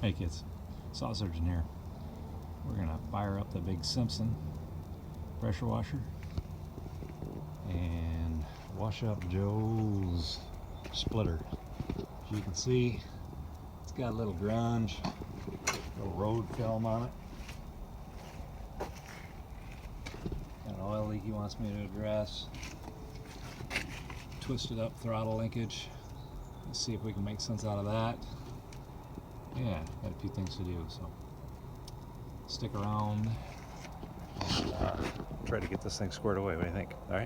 Hey kids, Saw Surgeon here. We're gonna fire up the big Simpson pressure washer and wash up Joe's splitter. As you can see, it's got a little grunge, little road film on it. Got an oil leak he wants me to address. Twisted up throttle linkage. Let's see if we can make sense out of that. Yeah, got a few things to do, so stick around and try to get this thing squared away. What do you think? All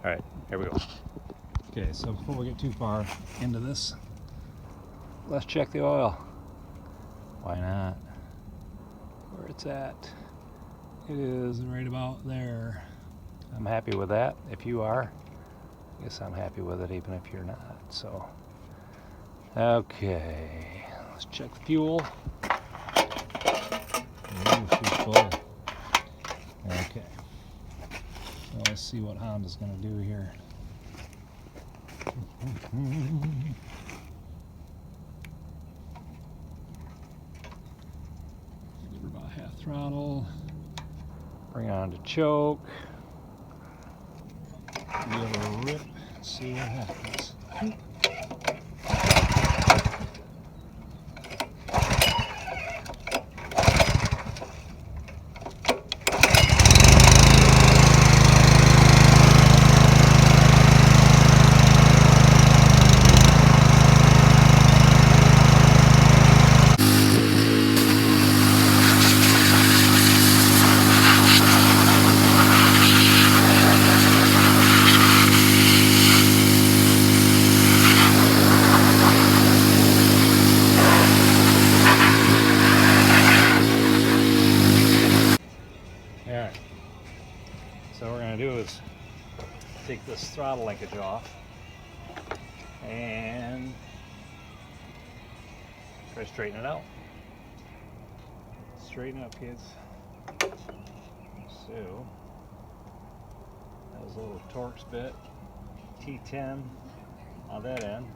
right, here we go. Okay, so before we get too far into this, let's check the oil. Why not? Where it's at. It is right about there. I'm happy with that. If you are, I guess I'm happy with it even if you're not. So, okay. Let's check the fuel. Ooh, she's full. Okay. So let's see what Honda's going to do here. Give her about half throttle. Bring it on to choke. Give it a rip. See what happens. Alright, so what we're going to do is take this throttle linkage off and try to straighten it out. Straighten up, kids. So, that was a little Torx bit, T10 on that end,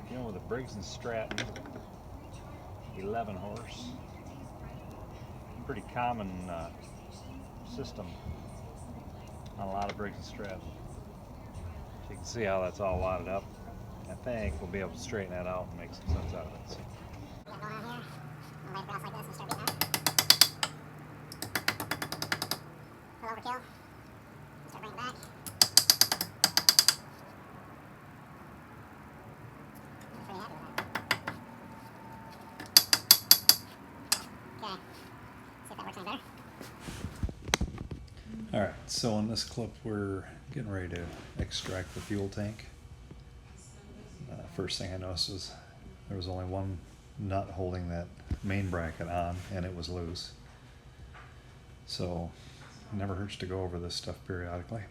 dealing with a Briggs Stratton 11 horse. Pretty common system on a lot of Briggs Stratton. So you can see how that's all wadded up. I think we'll be able to straighten that out and make some sense out of it. So. Overkill. Start bringing it back. I'm pretty happy with that. Okay. See if that works any better. Alright, so in this clip we're getting ready to extract the fuel tank. First thing I noticed was there was only one nut holding that main bracket on and it was loose. So it never hurts to go over this stuff periodically.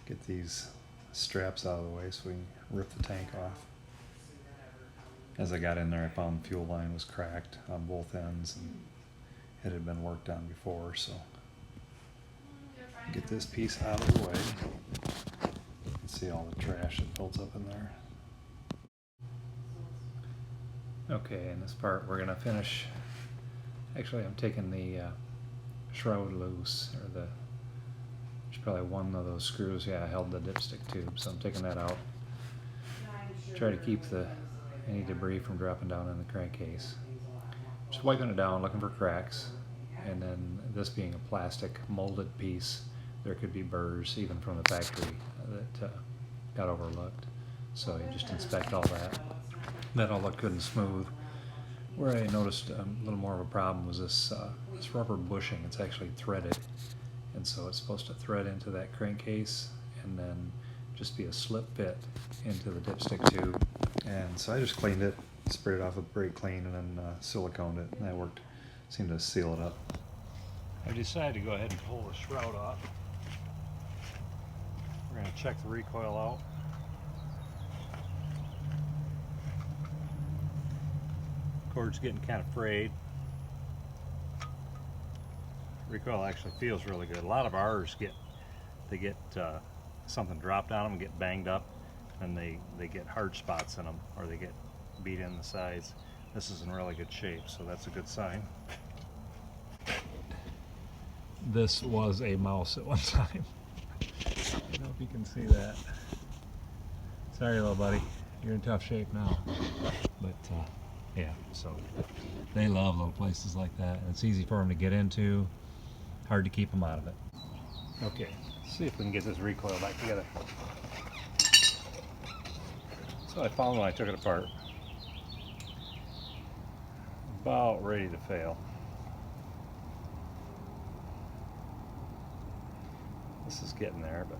Get these straps out of the way so we can rip the tank off. As I got in there I found the fuel line was cracked on both ends and it had been worked on before, so get this piece out of the way. You can see all the trash that built up in there. Okay, in this part we're going to finish. Actually, I'm taking the shroud loose, or there's probably one of those screws, yeah, held the dipstick tube, so I'm taking that out. Try to keep any debris from dropping down in the crankcase. Just wiping it down, looking for cracks, and then this being a plastic molded piece, there could be burrs even from the factory that got overlooked. So you just inspect all that. That all looked good and smooth. Where I noticed a little more of a problem was this rubber bushing. It's actually threaded, and so it's supposed to thread into that crankcase and then just be a slip fit into the dipstick tube. And so I just cleaned it, sprayed it off with brake clean, and then siliconed it, and that worked. Seemed to seal it up. I decided to go ahead and pull the shroud off. We're going to check the recoil out. Cord's getting kind of frayed. Recoil actually feels really good. A lot of ours get something dropped on them and get banged up, and they get hard spots in them, or they get beat in the sides. This is in really good shape, so that's a good sign. This was a mouse at one time. I don't know if you can see that. Sorry, little buddy. You're in tough shape now. But yeah, so they love little places like that. And it's easy for them to get into. Hard to keep them out of it. Okay, let's see if we can get this recoil back together. So I found when I took it apart, about ready to fail. This is getting there, but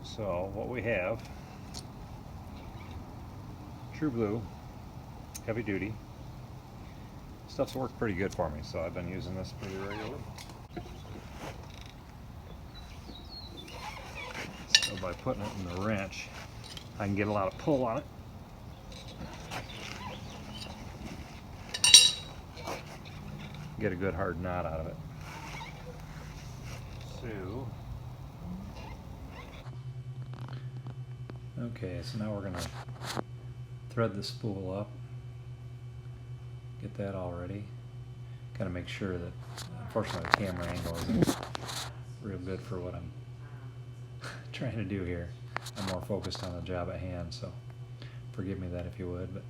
so what we have, True Blue, heavy duty. Stuff's worked pretty good for me, so I've been using this pretty regularly. So by putting it in the wrench, I can get a lot of pull on it. Get a good hard knot out of it. So, okay, so now we're going to thread the spool up, get that all ready. Got to make sure that, unfortunately, the camera angle isn't real good for what I'm trying to do here. I'm more focused on the job at hand, so forgive me that if you would. But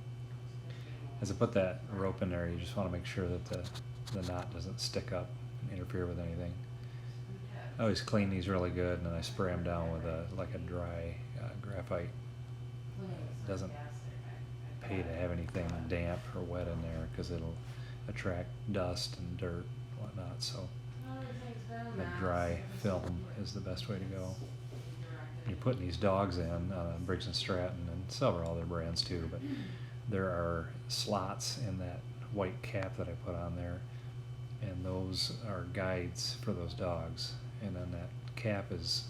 as I put that rope in there, you just want to make sure that the knot doesn't stick up and interfere with anything. I always clean these really good, and then I spray them down with like a dry graphite. It doesn't pay to have anything damp or wet in there because it'll attract dust and dirt and whatnot. So the dry film is the best way to go. You're putting these dogs in Briggs Stratton and several other brands too, but there are slots in that white cap that I put on there, and those are guides for those dogs. And then that cap is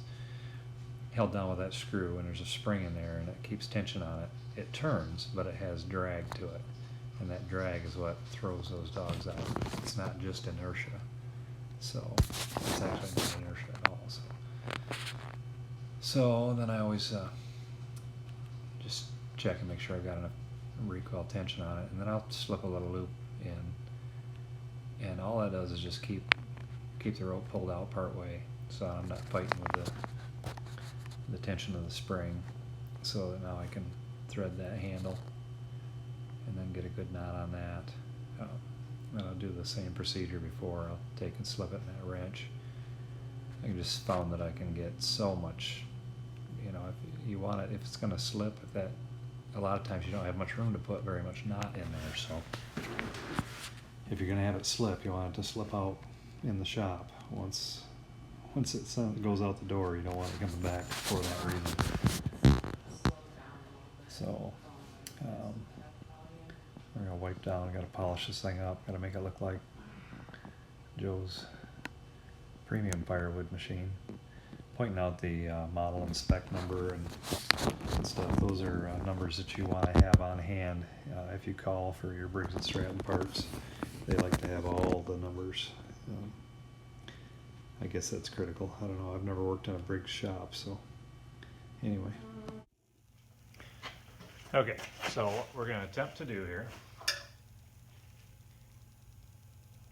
held down with that screw, and there's a spring in there, and it keeps tension on it. It turns, but it has drag to it, and that drag is what throws those dogs out. It's not just inertia. So it's actually not inertia at all. So then I always just check and make sure I've got enough recoil tension on it, and then I'll slip a little loop in, and all that does is just keep the rope pulled out part way, so I'm not fighting with the tension of the spring, so that now I can thread that handle and then get a good knot on that. And I'll do the same procedure before. I'll take and slip it in that wrench. I just found that I can get so much, if you want it, if it's going to slip, a lot of times you don't have much room to put very much knot in there, so if you're going to have it slip, you want it to slip out in the shop. Once it goes out the door, you don't want it coming back for that reason. So we're going to wipe down. Got to polish this thing up. Got to make it look like Joe's premium Firewood machine. Pointing out the model and spec number and stuff. Those are numbers that you want to have on hand if you call for your Briggs & Stratton parts. They like to have all the numbers. I guess that's critical. I don't know. I've never worked in a Briggs shop, so anyway. Okay, so what we're going to attempt to do here,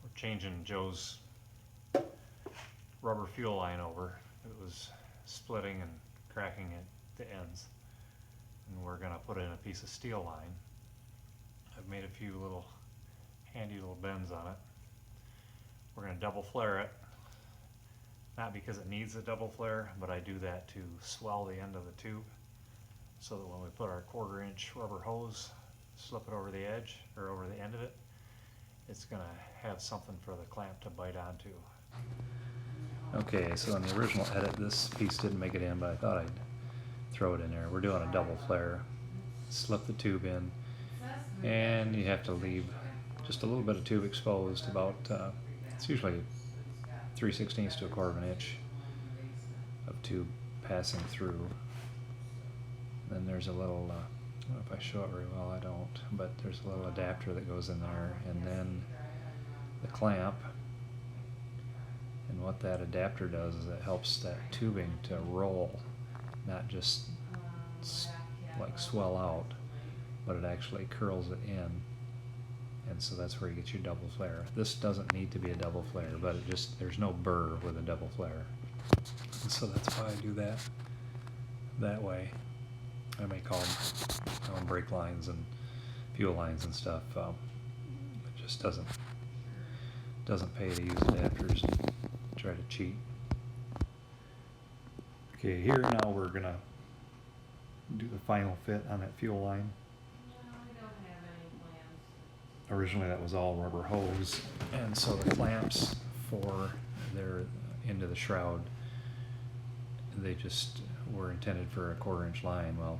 we're changing Joe's rubber fuel line over. It was splitting and cracking at the ends, and we're going to put in a piece of steel line. I've made a few little handy little bends on it. We're going to double flare it, not because it needs a double flare, but I do that to swell the end of the tube so that when we put our 1/4-inch rubber hose, slip it over the edge or over the end of it, it's going to have something for the clamp to bite onto. Okay, so in the original edit, this piece didn't make it in, but I thought I'd throw it in there. We're doing a double flare. Slip the tube in, and you have to leave just a little bit of tube exposed, about, it's usually 3/16 to 1/4 inch of tube passing through. Then there's a little, I don't know if I show it very well, I don't, but there's a little adapter that goes in there, and then the clamp. And what that adapter does is it helps that tubing to roll, not just like swell out. but it actually curls it in, and so that's where you get your double flare. This doesn't need to be a double flare, but it just, there's no burr with a double flare, and so that's why I do that way. I may call them brake lines and fuel lines and stuff. It just doesn't pay to use adapters and try to cheat. Okay, here now we're gonna do the final fit on that fuel line. No, we don't have any plans. Originally that was all rubber hose, and so the clamps for their into the shroud, they just were intended for a 1/4 inch line. Well,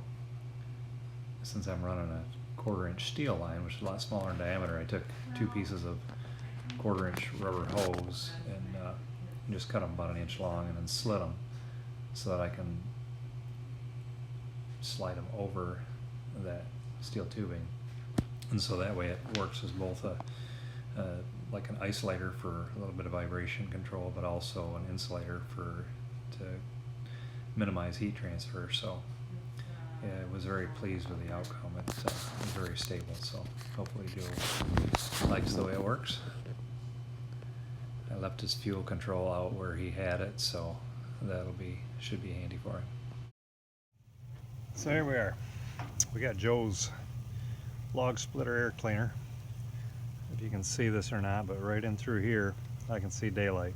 since I'm running a 1/4 inch steel line, which is a lot smaller in diameter, I took 2 pieces of 1/4 inch rubber hose and just cut them about 1 inch long and then slit them so that I can slide them over that steel tubing, and so that way it works as both a like an isolator for a little bit of vibration control, but also an insulator to minimize heat transfer. So yeah, I was very pleased with the outcome. It was very stable, so hopefully Joe likes the way it works. I left his fuel control out where he had it, so should be handy for him. So here we are. We got Joe's log splitter air cleaner. If you can see this or not, but right in through here I can see daylight.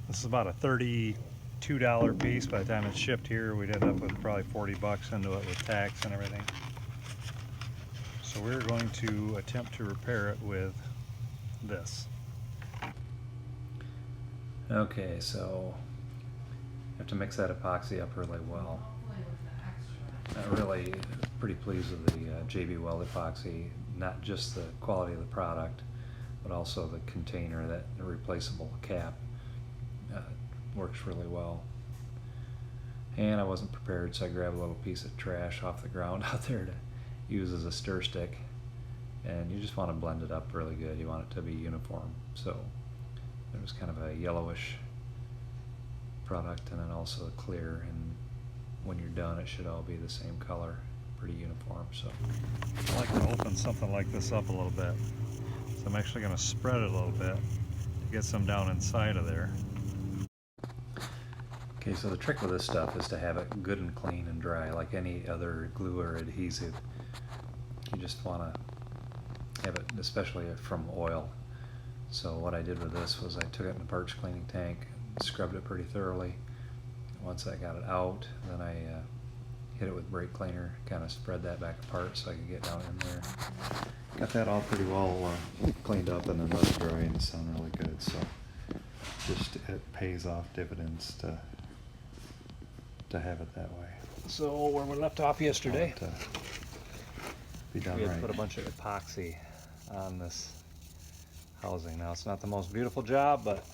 This is about a $32 piece. By the time it's shipped here, we'd end up with probably 40 bucks into it with tax and everything. So we're going to attempt to repair it with this. Okay, so you have to mix that epoxy up really well. Hopefully with the extra. I'm really pretty pleased with the JB Weld epoxy, not just the quality of the product, but also the container, that replaceable cap. Works really well. And I wasn't prepared, so I grabbed a little piece of trash off the ground out there to use as a stir stick. And you just want to blend it up really good. You want it to be uniform. So there was kind of a yellowish product and then also a clear, and when you're done it should all be the same color, pretty uniform. So I like to open something like this up a little bit. So I'm actually going to spread it a little bit to get some down inside of there. Okay, so the trick with this stuff is to have it good and clean and dry, like any other glue or adhesive. You just want to have it, especially from oil. So what I did with this was I took it in the parts cleaning tank, scrubbed it pretty thoroughly. Once I got it out, then I hit it with brake cleaner, kind of spread that back apart so I could get down in there. Got that all pretty well cleaned up, and then let it dry and sound really good. So just it pays off dividends to have it that way. So where we left off yesterday, be done We had right. put a bunch of epoxy on this housing. Now it's not the most beautiful job, but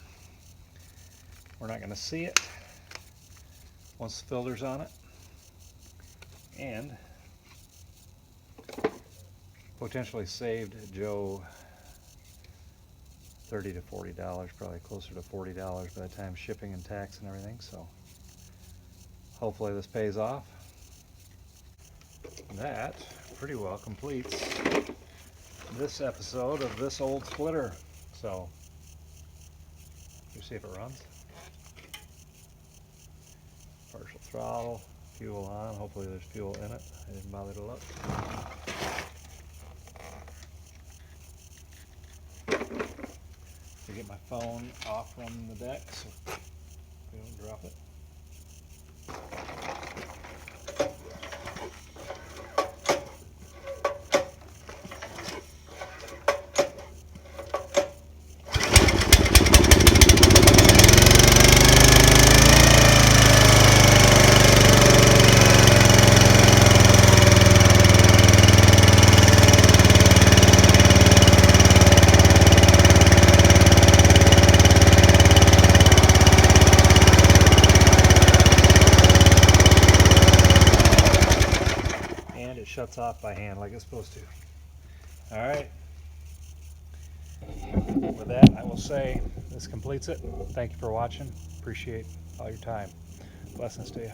we're not going to see it once the filter's on it, and potentially saved Joe $30 to $40, probably closer to $40 by the time shipping and tax and everything. So hopefully this pays off. That pretty well completes this episode of this old splitter. So you see if it runs. Partial throttle, fuel on. Hopefully there's fuel in it. I didn't bother to look. To get my phone off from the deck so we don't drop it. Shuts off by hand like it's supposed to. All right. With that, I will say this completes it. Thank you for watching. Appreciate all your time. Blessings to you.